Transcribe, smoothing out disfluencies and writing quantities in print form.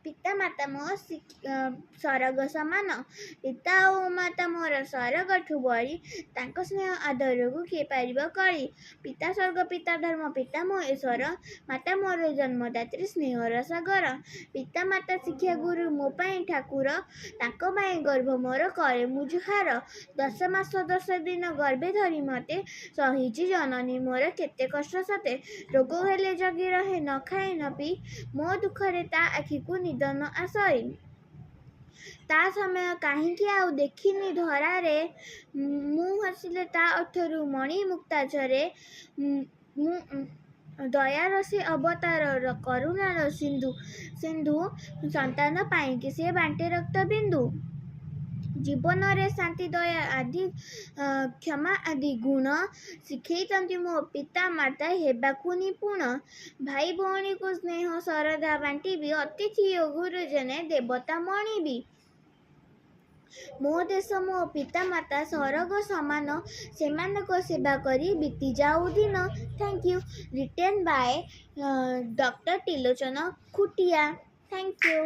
पिता माता मो सरग समान पिता और माता मोर सरगठु बड़ी तांको स्नेह आदर को किए पार कली पिता स्वर्ग पिता धर्म पिता महेश्वर माता मोर जन्मदात्री स्नेहर सागर पिता माता शिक्षा गुरु मो पाई ठाकुर तांको पाई गर्भ मोर करे मुजुहार 10 मास 10 दिन गर्भे धरी मते सहिची जननी मोर केते कष्ट सते रोग हेले जगी रहे न खाए न पी मो दुखरे ता आखि को निदन आसई ता समय कहीं आउ देखिनी धरारे मु हसिले ता अठरु मणि मुक्ता झरे दयार से अवतार करुणार सिंधु सिंधु संतान पाई से बांटे रक्त बिंदु जीवन रे शांति दया आदि क्षमा आदि गुण शिखई मो पिता माता हेबाकु निपुण भाई भौणी को स्नेह सरदा बांटी भी अतिथि गुरुजने देवता मणि भी मो देश मो पिता माता सरग समान सेमानक सेवा करी बीती जाऊ दिन thank you written by doctor Trilochan Khuntia thank you.